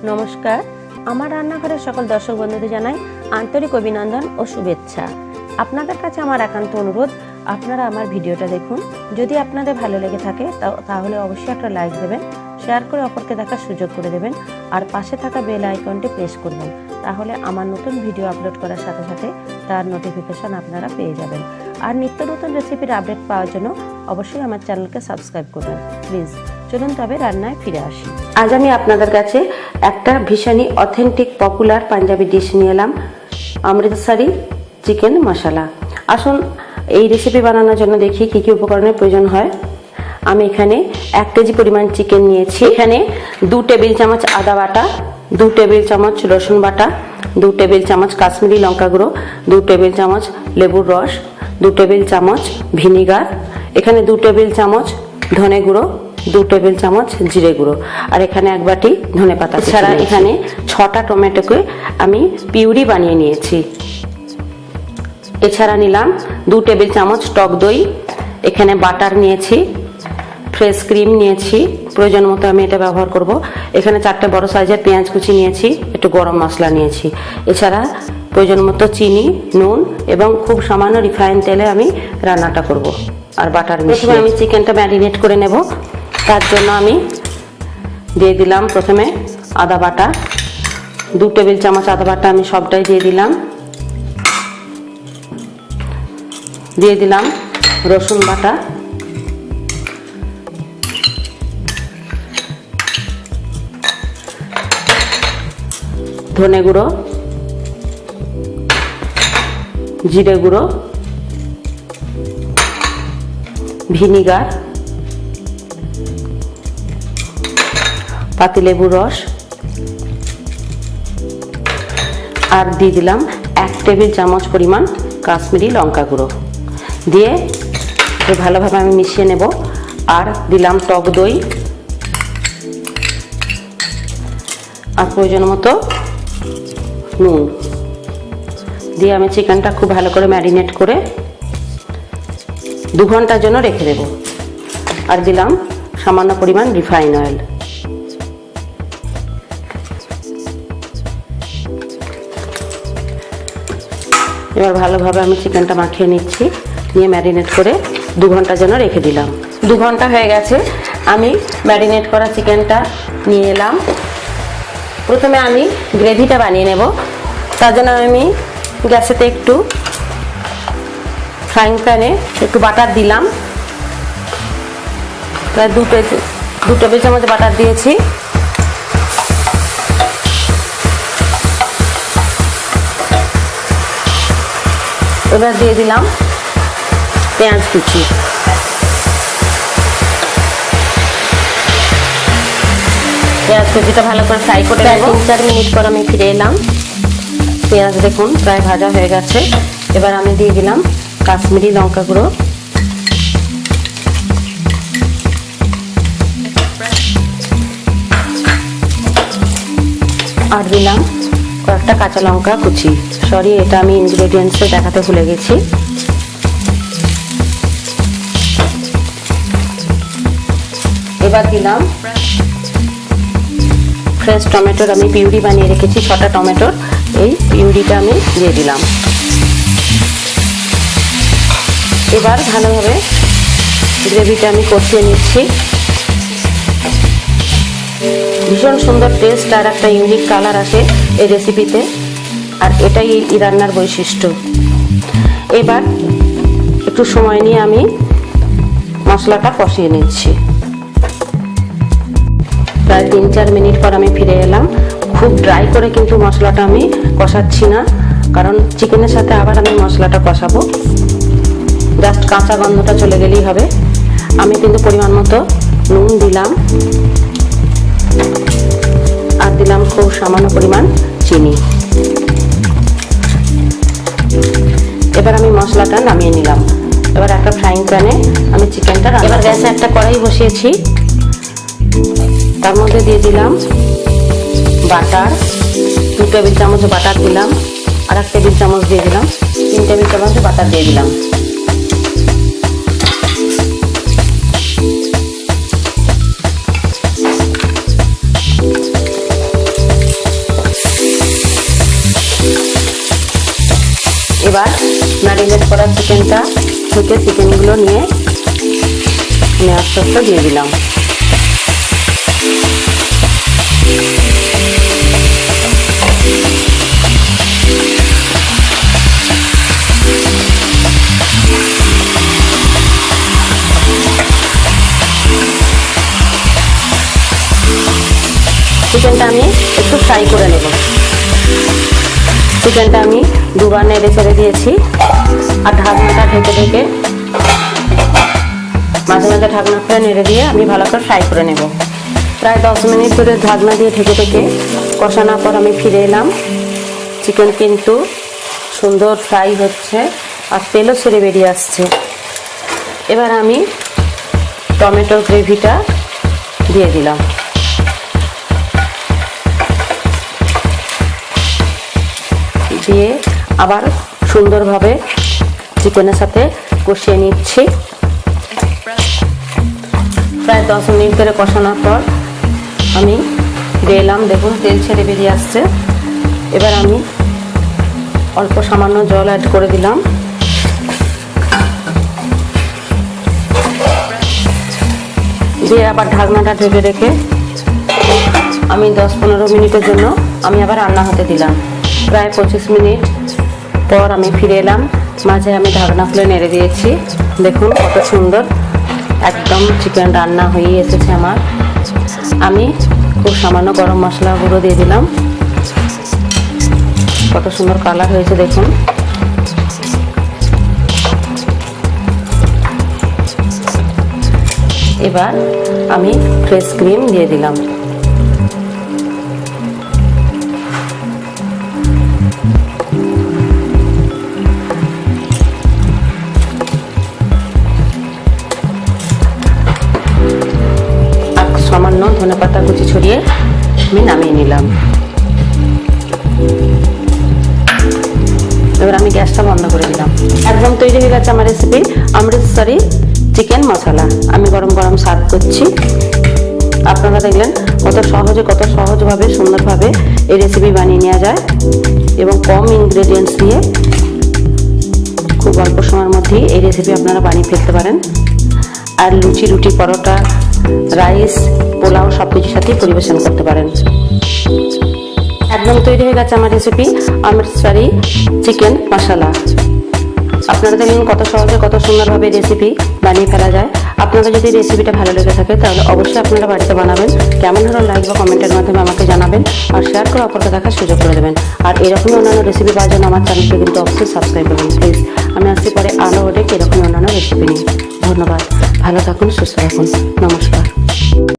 নমস্কার, আমার রান্নাঘরের সকল দর্শক বন্ধুদের জানাই আন্তরিক অভিনন্দন ও শুভেচ্ছা। আপনাদের কাছে আমার একান্ত অনুরোধ, আপনারা আমার ভিডিওটা দেখুন। যদি আপনাদের ভালো লেগে থাকে তাহলে অবশ্যই একটা লাইক দেবেন, শেয়ার করে অপরকে দেখার সুযোগ করে দেবেন, আর পাশে থাকা বেল আইকনটি প্রেস করবেন। তাহলে আমার নতুন ভিডিও আপলোড করার সাথে সাথে তার নোটিফিকেশন আপনারা পেয়ে যাবেন। আর নিত্য নতুন রেসিপির আপডেট পাওয়ার জন্য অবশ্যই আমার চ্যানেলকে সাবস্ক্রাইব করবেন প্লিজ। চলুন তবে রান্নায় ফিরে আসি। আজ আমি আপনাদের কাছে একটা ভীষণই অথেন্টিক পপুলার পাঞ্জাবি ডিশ নিয়ে এলাম, অমৃতসরি চিকেন মশলা। আসুন এই রেসিপি বানানোর জন্য দেখি কি কি উপকরণের প্রয়োজন হয়। আমি এখানে 1 কেজি পরিমাণ চিকেন নিয়েছি। এখানে 2 টেবিল চামচ আদা বাটা, 2 টেবিল চামচ রসুন বাটা, 2 টেবিল চামচ কাশ্মীরি লঙ্কা গুঁড়ো, 2 টেবিল চামচ লেবুর রস, 2 টেবিল চামচ ভিনিগার, এখানে 2 টেবিল চামচ ধনে গুঁড়ো, 2 টেবিল চামচ জিরে গুঁড়ো, আর এখানে 1 বাটি ধনে পাতা। এছাড়া এখানে 6টা টমেটোকে আমি পিউরি বানিয়ে নিয়েছি। এছাড়া নিলাম 2 টেবিল চামচ টক দই, এখানে বাটার নিয়েছি, ফ্রেশ ক্রিম নিয়েছি, প্রয়োজন মতো আমি এটা ব্যবহার করব। এখানে 4টে বড় সাইজের পেঁয়াজ কুচি নিয়েছি, একটু গরম মশলা নিয়েছি। এছাড়া প্রয়োজন মতো চিনি, নুন এবং খুব সামান্য রিফাইন তেলে আমি রান্নাটা করব। আর বাটার মিশিয়ে আমি চিকেনটা ম্যারিনেট করে নেব। তার জন্য আমি দিয়ে দিলাম প্রথমে আদা বাটা, 2 টেবিল চামচ আদা বাটা আমি সবটাই দিয়ে দিলাম। দিয়ে দিলাম রসুন বাটা, ধনে গুঁড়ো, জিরে গুঁড়ো, ভিনিগার, পাতিলেবুর রস, আর দিয়ে দিলাম 1 টেবিল চামচ পরিমাণ কাশ্মীরি লঙ্কা গুঁড়ো। দিয়ে ভালোভাবে আমি মিশিয়ে নেব। আর দিলাম টক দই, আর প্রয়োজন মতো নুন দিয়ে আমি চিকেনটা খুব ভালো করে ম্যারিনেট করে 2 ঘন্টার জন্য রেখে দেব। আর দিলাম সামান্য পরিমাণ রিফাইন অয়েল। এবার ভালোভাবে আমি চিকেনটা মাখিয়ে নিচ্ছি, নিয়ে ম্যারিনেট করে 2 ঘন্টার জন্য রেখে দিলাম। 2 ঘন্টা হয়ে গেছে, আমি ম্যারিনেট করা চিকেনটা নিয়ে এলাম। প্রথমে আমি গ্রেভিটা বানিয়ে নেব। তার জন্য আমি গ্যাসেতে একটু ফ্রাইং প্যানে একটু বাটার দিলাম, প্রায় 2 টেবিল চামচ বাটার দিয়েছি। এবার দিয়ে দিলাম পেঁয়াজ কুচি। পেঁয়াজ কুচিটা ভালো করে ফ্রাই করে নেব। 3-4 মিনিট পর আমি ফিরে এলাম। পেঁয়াজ দেখুন প্রায় ভাজা হয়ে গেছে। এবার আমি দিয়ে দিলাম কাশ্মীরি লঙ্কা গুঁড়ো, আর দিলাম কয়েকটা কাঁচা লঙ্কা কুচি। সরি, এটা আমি ইনগ্রেডিয়েন্টসে দেখাতে ভুলে গেছি। এবার দিলাম ফ্রেশ টমেটোর আমি পিউরি বানিয়ে রেখেছি, 6টা টমেটোর এই পিউরিটা আমি দিয়ে দিলাম। এবার ভালোভাবে গ্রেভিটা আমি কষিয়ে নিচ্ছি। ভীষণ সুন্দর টেস্ট আর একটা ইউনিক কালার আসে এই রেসিপিতে, আর এটাই এই রান্নার বৈশিষ্ট্য। এবার একটু সময় নিয়ে আমি মশলাটা কষিয়ে নিচ্ছি। প্রায় 3-4 মিনিট পর আমি ফিরে এলাম। খুব ড্রাই করে কিন্তু মশলাটা আমি কষাচ্ছি না, কারণ চিকেনের সাথে আবার আমি মশলাটা কষাবো। জাস্ট কাঁচা গন্ধটা চলে গেলেই হবে। আমি কিন্তু পরিমাণ মতো নুন দিলাম, আর দিলাম খুব সামান্য পরিমাণ চিনি। এবার আমি মশলাটা নামিয়ে নিলাম। এবার একটা ফ্রাইং প্যানে আমি চিকেনটা এবার গ্যাসে একটা কড়াই বসিয়েছি। তার মধ্যে দিয়ে দিলাম বাটার, 2 টেবিল চামচ বাটার দিলাম, আর 1 টেবিল চামচ দিয়ে দিলাম, 3 টেবিল চামচ বাটার দিয়ে দিলাম। ম্যারিনেট করা চিকেনটা থেকে চিকেনগুলো নিয়ে আমি আস্তে আস্তে দিয়ে দিলাম। চিকেনটা আমি একটু ফ্রাই করে নেব। চিকেনটা আমি দুবার নেড়ে ছেড়ে দিয়েছি আর ঢাকনাটা ঢেকে মাঝে মাঝে ঢাকনা খুলে নেড়ে দিয়ে আমি ভালো করে ফ্রাই করে নেব। প্রায় 10 মিনিট ধরে ঢাকনা দিয়ে ঢেকে কষানোর পর আমি ফিরে এলাম। চিকেন কিন্তু সুন্দর ফ্রাই হচ্ছে আর তেলও ছেড়ে বেরিয়ে আসছে। এবার আমি টমেটোর গ্রেভিটা দিয়ে দিলাম। দিয়ে আবার সুন্দরভাবে চিকেনের সাথে কষিয়ে নিচ্ছি। প্রায় 10 মিনিট ধরে কষানোর পর আমি দিলাম, দেখুন তেল ছেড়ে বেরিয়ে আসছে। এবার আমি অল্প সামান্য জল অ্যাড করে দিলাম। দিয়ে আবার ঢাকনাটা ঢেকে রেখে আমি 10-15 মিনিটের জন্য আমি আবার রান্না হতে দিলাম। প্রায় 25 মিনিট পর আমি ফিরে এলাম। মাঝে আমি ঢাকনা খুলে নেড়ে দিয়েছি। দেখুন কত সুন্দর একদম চিকেন রান্না হয়ে এসেছে আমার। আমি খুব সামান্য গরম মশলা গুঁড়ো দিয়ে দিলাম। কত সুন্দর কালার হয়েছে দেখুন। এবার আমি ফ্রেশ ক্রিম দিয়ে দিলাম। সামান্য ধনেপাতা কুচি ছড়িয়ে আমি নামিয়ে নিলাম। এবার আমি গ্যাসটা বন্ধ করে দিলাম। একদম তৈরি হয়ে গেছে আমার রেসিপি অমৃতসরি চিকেন মশলা। আমি গরম গরম সার্ভ করছি। আপনারা দেখলেন কত সহজভাবে সুন্দরভাবে এই রেসিপি বানিয়ে নেওয়া যায় এবং কম ইনগ্রেডিয়েন্টস দিয়ে খুব অল্প সময়ের মধ্যেই এই রেসিপি আপনারা বানিয়ে ফেলতে পারেন। আর লুচি, রুটি, পরোটা, রাইস, পোলাও সব কিছুর সাথেই পরিবেশন করতে পারেন। একদম তৈরি হয়ে গেছে আমার রেসিপি অমৃতসরি চিকেন মশলা। আপনারা দেখুন কত সহজে কত সুন্দরভাবে রেসিপি বানিয়ে ফেলা যায়। আপনাদের যদি রেসিপিটা ভালো লেগে থাকে তাহলে অবশ্যই আপনারা বাড়িতে বানাবেন। কেমন হলো লাইক বা কমেন্টের মাধ্যমে আমাকে জানাবেন আর শেয়ার করে অপরকে দেখার সুযোগ করে দেবেন। আর এরকমই অন্যান্য রেসিপি পাওয়ার জন্য আমার চ্যানেলকে কিন্তু অবশ্যই সাবস্ক্রাইব করবেন প্লিজ। আমি আসছি পরে আরও অনেক এরকম অন্যান্য রেসিপি নিয়ে। ধন্যবাদ। ভালো থাকুন, সুস্থ থাকুন। নমস্কার।